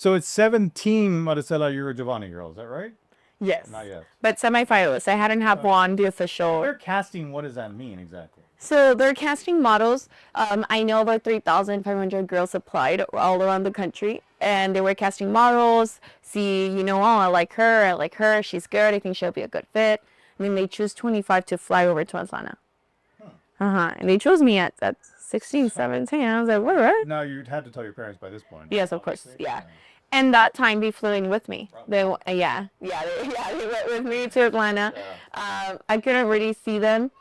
So it's 17 Maricela Euro Giovanni girls, is that right? Yes. Not yet. But semifinalists. I hadn't have won the official. They're casting, what does that mean exactly? So they're casting models. I know about 3,500 girls applied all around the country, and they were casting models. See, oh, I like her. I like her. She's good. I think she'll be a good fit. And then they choose 25 to fly over to Atlanta. And they chose me at 16, 17. I was like, what, right? Now, you'd had to tell your parents by this point. Yes, of course. Yeah. And that time they flew in with me. They they went with me to Atlanta. I couldn't really see them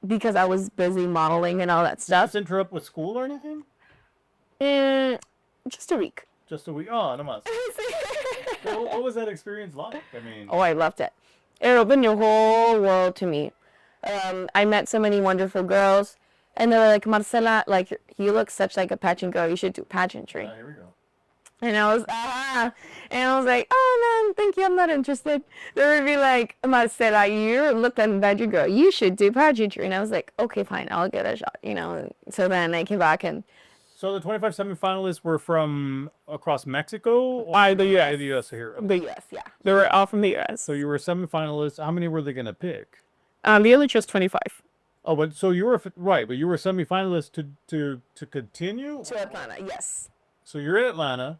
because I was busy modeling and all that stuff. Just interrupt with school or anything? Just a week. Just a week? Oh, no mas. What was that experience like? I mean... Oh, I loved it. It opened your whole world to me. I met so many wonderful girls, and they were like, Marcela, like, you look such like a pageant girl. You should do pageantry. Here we go. And I was like, oh, no, thank you. I'm not interested. They would be like, Marcela, you look like a pageant girl. You should do pageantry. And I was like, okay, fine. I'll give it a shot, So then I came back and... So the 25 semifinalists were from across Mexico? The U.S. The U.S. here. The U.S., yeah. They were all from the U.S. So you were semifinalists. How many were they going to pick? They only chose 25. Oh, but so you were, right, but you were semifinalists to continue? To Atlanta, yes. So you're in Atlanta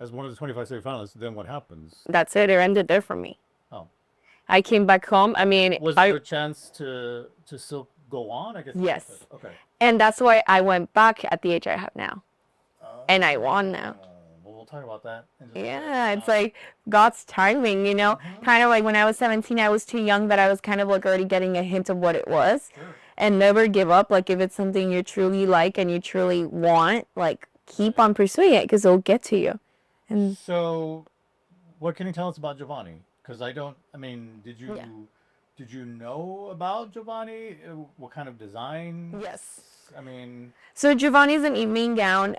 as one of the 25 semifinalists. Then what happens? That's it. It ended there for me. Oh. I came back home. I mean... Was there a chance to still go on? I guess. Yes. Okay. And that's why I went back at the age I have now. And I won now. Well, we'll talk about that. Yeah, it's like God's timing, Kind of like when I was 17, I was too young, but I was kind of like already getting a hint of what it was. Sure. And never give up. Like if it's something you truly like and you truly want, like keep on pursuing it because it'll get to you. And so, what can you tell us about Giovanni? Because did you know about Giovanni? What kind of design? Yes. So Giovanni's an evening gown,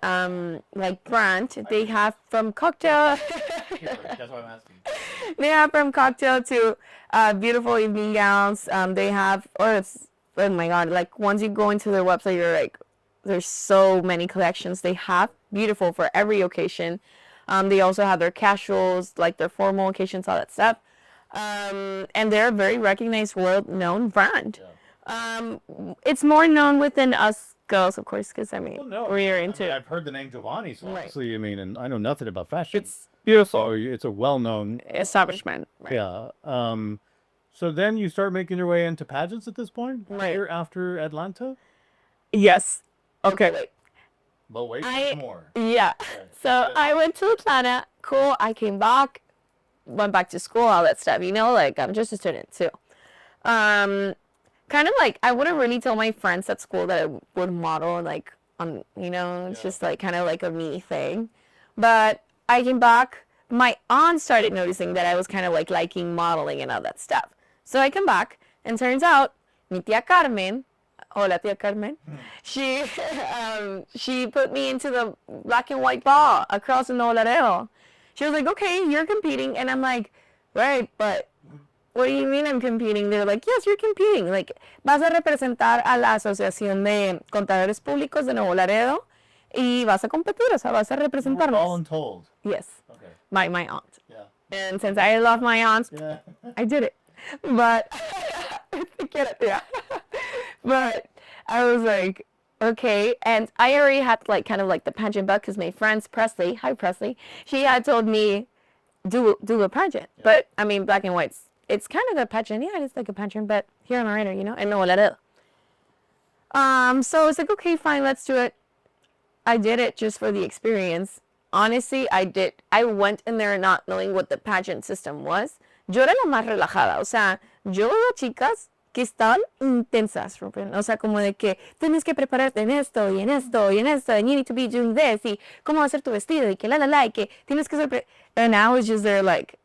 like brand. They have from cocktail. That's what I'm asking. They have from cocktail to beautiful evening gowns. They have, oh my God, like once you go into their website, you're like, there's so many collections they have. Beautiful for every occasion. They also have their casuals, like their formal occasions, all that stuff. And they're a very recognized, world-known brand. Yeah. It's more known within us girls, of course, because we're into. I've heard the name Giovanni, so obviously, and I know nothing about fashion. It's beautiful. So it's a well-known establishment. Right. Yeah. So then you start making your way into pageants at this point, right here after Atlanta. Yes. Okay. But wait, there's more. Yeah. Okay. So I went to Atlanta. Cool. I came back. Went back to school, all that stuff, like I'm just a student too. Kind of like I wouldn't really tell my friends at school that I would model like on, it's just like kind of like a me thing. But I came back, my aunt started noticing that I was kind of like liking modeling and all that stuff. So I come back and turns out mi tía Carmen, hola tía Carmen, she put me into the black and white ball across in Laredo. She was like, okay, you're competing. And I'm like, right, but what do you mean I'm competing? They're like, yes, you're competing. Like, vas a representar a la Asociación de Contadores Públicos de Nuevo Laredo y vas a competir, o sea, vas a representarnos. All told. Yes. Okay. My aunt. Yeah. And since I love my aunts, I did it. But, but I was like, okay, and I already had like kind of like the pageant bug because my friends Presley, hi Presley, she had told me do a pageant, but black and white, it's kind of a pageant, it's like a pageant, but here in Laredo, and no Laredo. So I was like, okay, fine, let's do it. I did it just for the experience. Honestly, I went in there not knowing what the pageant system was. Yo era la más relajada, o sea, yo veo chicas que están intensas, o sea, como de que tienes que prepararte en esto y en esto y en esto, and you need to be doing this, y cómo hacer tu vestido, y que y que tienes que ser, and I was just there like,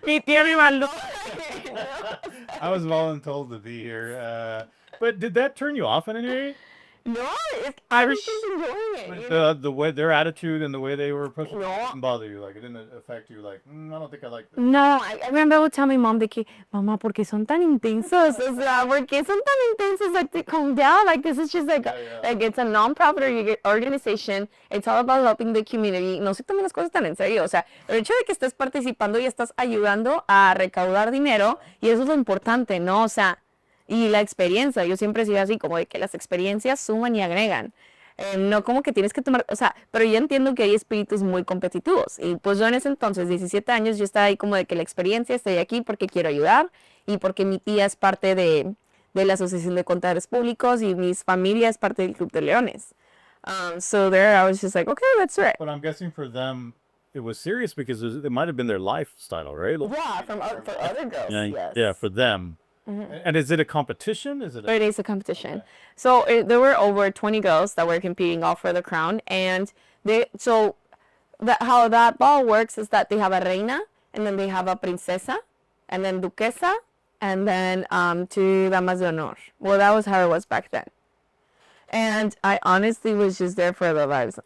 mi tía me mandó. I was voluntold to be here, but did that turn you off in any way? No, it's, I I was- was just enjoying it. you But the way their attitude and the way they were approaching it No. didn't bother you. Like it didn't affect you. Like I don't think I like this. No, I remember I would tell my mom de que, mamá, ¿por qué son tan intensos? O sea, ¿por qué son tan intensos? Like, they calm down. Like, this is just like, like it's a non-profit organization. It's all about helping the community. No se tomen las cosas tan en serio. O sea, el hecho de que estés participando y estás ayudando a recaudar dinero, y eso es lo importante, ¿no? O sea, y la experiencia. Yo siempre he sido así, como de que las experiencias suman y agregan. No como que tienes que tomar, o sea, pero yo entiendo que hay espíritus muy competitivos. Y pues yo en ese entonces, 17 años, yo estaba ahí como de que la experiencia, estoy aquí porque quiero ayudar y porque mi tía es parte de la Asociación de Contadores Públicos y mi familia es parte del Club de Leones. So there I was just like, okay, that's right. But I'm guessing for them, it was serious because it might have been their lifestyle, right? Yeah, for other girls, Yeah, yes. yeah, for them. And is it a competition? Is it? It is a competition. So there were over 20 girls that were competing all for the crown, and how that ball works is that they have a reina, and then they have a princesa, and then duquesa, and then two damas de honor. Well, that was how it was back then. And I honestly was just there for the vibes.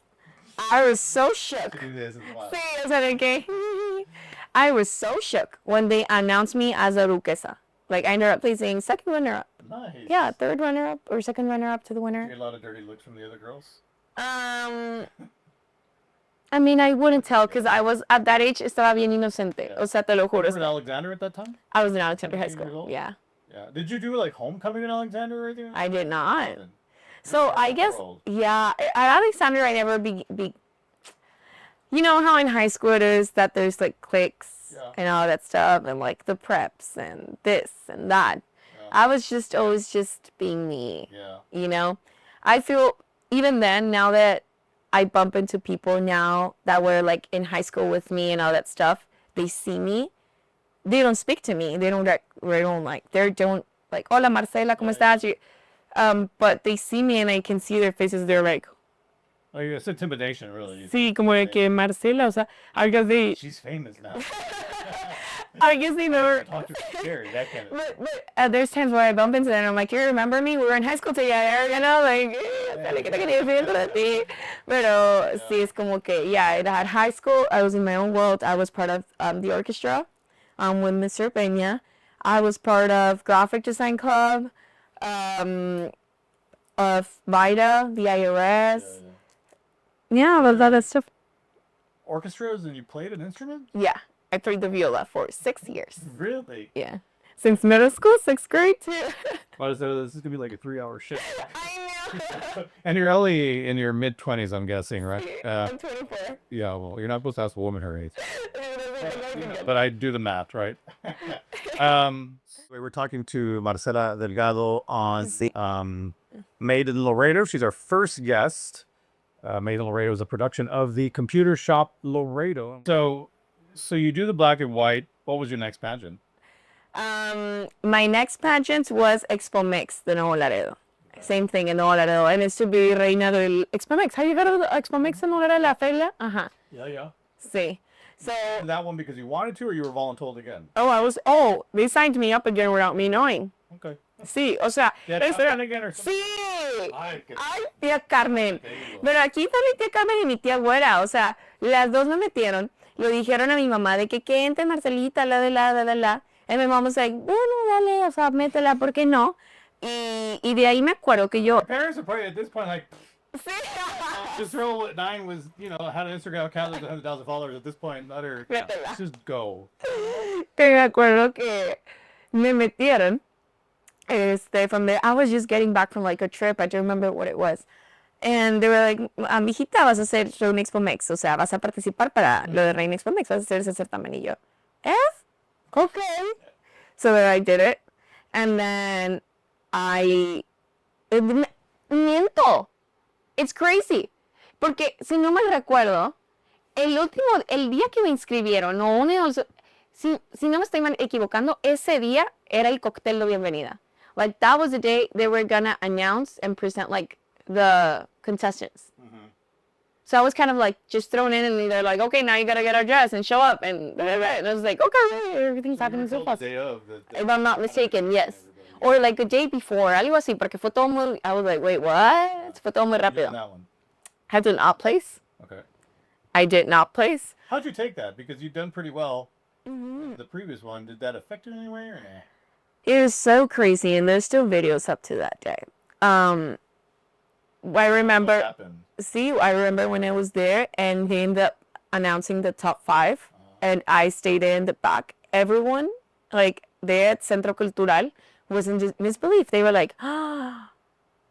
I was so shook. Sí, o sea, de que I was so shook when they announced me as a duquesa. Like, I ended up placing second runner-up. Nice. Yeah, third runner-up or second runner-up to the You winner. get a lot of dirty looks from the other girls. I mean, I wouldn't tell because I was, at that age, estaba bien inocente. O sea, te lo You juro. were in Alexander at that time? I was in Alexander High 17 years School. old? Yeah. Yeah. Did you do like homecoming in Alexander or anything? I did not. Nothing. So I guess, World. yeah, at Alexander, I never you know how in high school it is that there's like cliques and all that stuff and like the preps and this and that. I was just always just being me. Yeah. You know, I feel even then, now that I bump into people now that were like in high school with me and all that stuff, they see me, they don't speak to me. They don't like, hola Marcela, ¿cómo estás? But they see me and I can see their faces. They're like, Oh, yeah, it's intimidation, really. sí, como de que Marcela, o sea, I guess they, She's famous now. I guess they never. Talk to her scary, that kind of. But there's times where I bump into them and I'm like, you remember me? We were in high school together, you know, like, pero sí, es como que, yeah, at high school, I was in my own world. I was part of the orchestra with Mr. Peña. I was part of Graphic Design Club, of VITA, the IRS. Yeah, all that stuff. Orchestras and you played an instrument? Yeah, I played the viola for 6 years. Really? Yeah. Since middle school, 6th grade too. Well, so this is gonna be like a 3-hour shift. I know. And you're only in your mid-20s, I'm guessing, right? I'm 24. Yeah. Well, you're not supposed to ask a woman her age, but I do the math, right? We were talking to Marcela Delgado on Made in Laredo. She's our first guest. Made in Laredo is a production of the Computer Shop Laredo. So you do the black and white. What was your next pageant? My next pageant was Expo Mix de Nuevo Laredo. Same thing in Nuevo Laredo. And it's to be reina del Expo Mix. Have you heard of the Expo Mix en Nuevo Laredo, la feria? Ajá. Yeah. Sí. So That one because you wanted to, or you were voluntold again? they signed me up again without me knowing. Okay. Sí, o sea, Yeah, again or something. sí. Ay, qué- Ay, tía Carmen. Te digo. Pero aquí está mi tía Carmen y mi tía Güera. O sea, las dos me metieron. Lo dijeron a mi mamá de que entre Marcelita, la. And my mom was like, bueno, dale, o sea, métela, ¿por qué no? Y de ahí me acuerdo que yo... Parents are probably at this point like, Sí. this girl at 9 was, had an Instagram account with 100,000 followers. At this point, let her just go. Que me acuerdo que me metieron. From there, I was just getting back from like a trip. I don't remember what it was. And they were like, mijita, vas a hacer Reina Expo Mex. O sea, vas a participar para lo de Reina Expo Mex. Vas a hacer ese certamen. Y yo, okay. So then I did it. And then miento. It's crazy. Porque, si no mal recuerdo, el día que me inscribieron, si no me estoy equivocando, ese día era el cóctel de bienvenida. Like, that was the day they were gonna announce and present, like, the contestants. Mm-hmm. So I was kind of, like, just thrown in, and they're like, okay, now you gotta get our dress and show up, and I was like, okay, everything's happening so fast. Day of, If I'm not mistaken, yes. Or like a day before, algo así, porque fue todo muy, I was like, wait, what? Fue todo muy How'd you do rápido. on that one? I did not place. Okay. I did not place. How'd you take that? Because you've done pretty well. The previous one, did that affect you in any way or nah? It was so crazy, and there's still videos up to that day. I What remember, happened? I remember when I was there, and they ended up announcing the top 5, and I stayed in the back. Everyone, like, there at Centro Cultural was in disbelief. They were like, ah.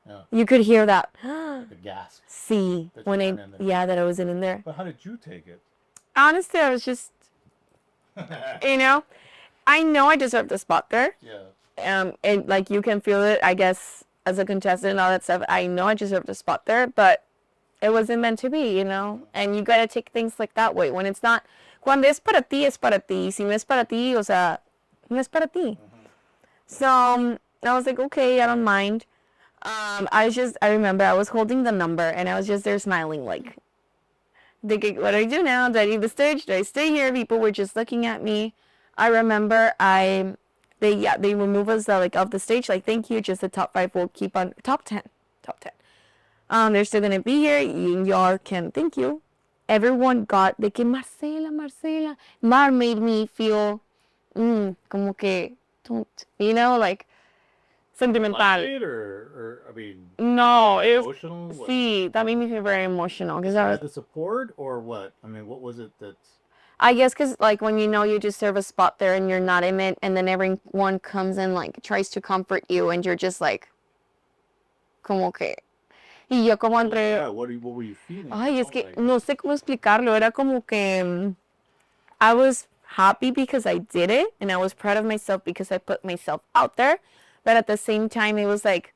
Yeah. You could hear that. Like a gasp. See, That you when weren't in there. yeah, that I wasn't in there. But how did you take it? Honestly, I was just, you know, I know I deserved a spot there. Yeah. And like you can feel it, I guess, as a contestant and all that stuff. I know I deserved a spot there, but it wasn't meant to be, you know. And you gotta take things like that way. When it's not, cuando es para ti, es para ti. Si no es para ti, o sea, no es para ti. So I was like, okay, I don't mind. I remember I was holding the number and I was just there smiling, like, thinking, what do I do now? Do I leave the stage? Do I stay here? People were just looking at me. I remember they remove us like off the stage, like, thank you, just the top 5 will keep on, top 10. They're still gonna be here, y'all can, thank you. Everyone got de que Marcela. Mar made me feel como que, you know, like, sentimental. Like or I mean, No, it was, emotional? What? see, that made me feel very emotional because I was, The support or what? I mean, what was it that? I guess because, like, when you know you deserve a spot there and you're not in it, and then everyone comes and, like, tries to comfort you, and you're just like, como que. Y yo como entre. Yeah, what were you feeling? Ay, es que no sé cómo explicarlo. Era como que I was happy because I did it, and I was proud of myself because I put myself out there. But at the same time, it was like,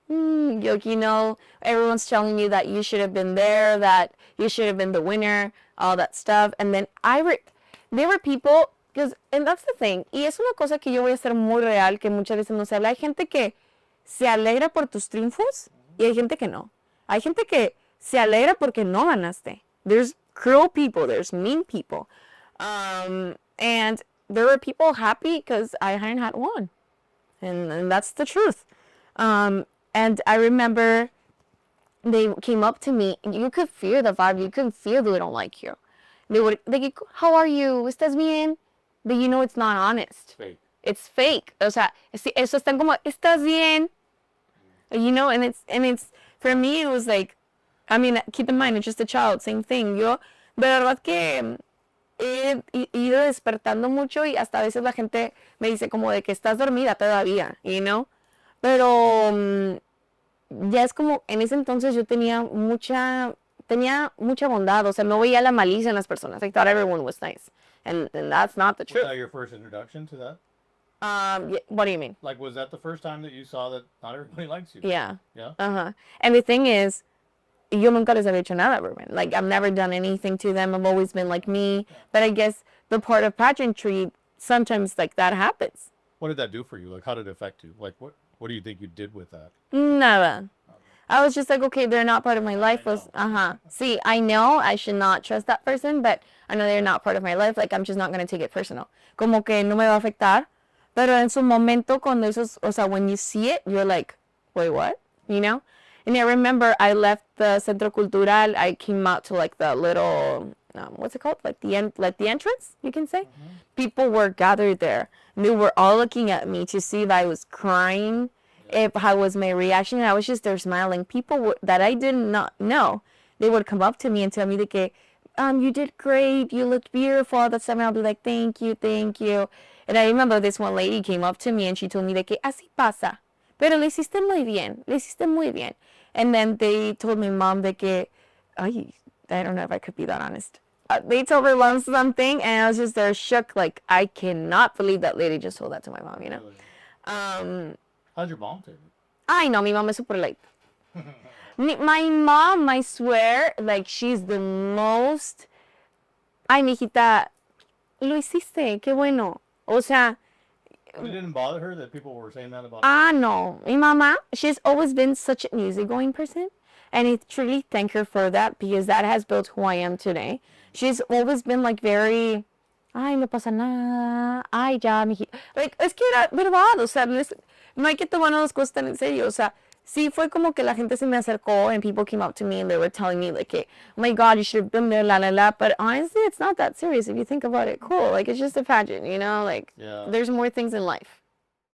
you know, everyone's telling you that you should have been there, that you should have been the winner, all that stuff. And then there were people, and that's the thing, y es una cosa que yo voy a ser muy real, que muchas veces no se habla. Hay gente que se alegra por tus triunfos y hay gente que no. Hay gente que se alegra porque no ganaste. There's cruel people, there's mean people. And there were people happy because I hadn't had one. And that's the truth. And I remember they came up to me, and you could feel the vibe. You could feel they don't like you. They how are you? ¿Estás bien? But you know it's not honest. Fake. It's fake. O sea, eso están como, ¿estás bien? You know, and it's, for me, it was like, I mean, keep in mind, it's just a child, same thing. Yo, de verdad que he ido despertando mucho y hasta a veces la gente me dice como de que estás dormida todavía, you know? Pero ya es como, en ese entonces yo tenía mucha bondad, o sea, no veía la malicia en las personas. I thought everyone was nice. And that's not the truth. Was that your first introduction to that? What do you mean? Like, was that the first time that you saw that not everybody likes you? Yeah. Yeah? Uh-huh. And the thing is, yo nunca les había hecho nada, Ruben. Like, I've never done anything to them. I've always been like me. But I guess the part of pageantry, sometimes like that happens. What did that do for you? Like, how did it affect you? Like, what do you think you did with that? Nada. I was just like, okay, they're not part of my life. See, I know I should not trust that person, but I know they're not part of my life. Like, I'm just not going to take it personal. Como que no me va a afectar. Pero en su momento, cuando esos, o sea, when you see it, you're like, wait, what? You know? And I remember I left the Centro Cultural. I came out to like the little, what's it called? Like the entrance, you can say. Mm-hmm. People were gathered there. And they were all looking at me to see if I was crying, if how was my reaction. And I was just there smiling. People that I did not know, they would come up to me and tell me that, you did great. You looked beautiful. All that stuff. And I'll be like, thank you. And I remember this one lady came up to me and she told me that así pasa. Pero le hiciste muy bien. And then they told my mom that I don't know if I could be that honest. They told my mom something and I was just there shook. Like, I cannot believe that lady just told that to my mom, you know? How'd your mom take it? I know, mi mom is super late. My mom, I swear, like, she's the most, ay, mijita, lo hiciste, qué bueno. O sea, it didn't bother her that people were saying that about her? No. Mi mama, she's always been such an easygoing person. And I truly thank her for that because that has built who I am today. She's always been like very, ay, no pasa nada, ay, ya, like, es que era verdad, o sea, no hay que tomar las cosas tan en serio, o sea, sí fue como que la gente se me acercó and people came up to me and they were telling me like, hey, oh my God, you should have been there, la la la, but honestly, it's not that serious if you think about it. Cool, like, it's just a pageant, you know, like, Yeah. there's more things in life.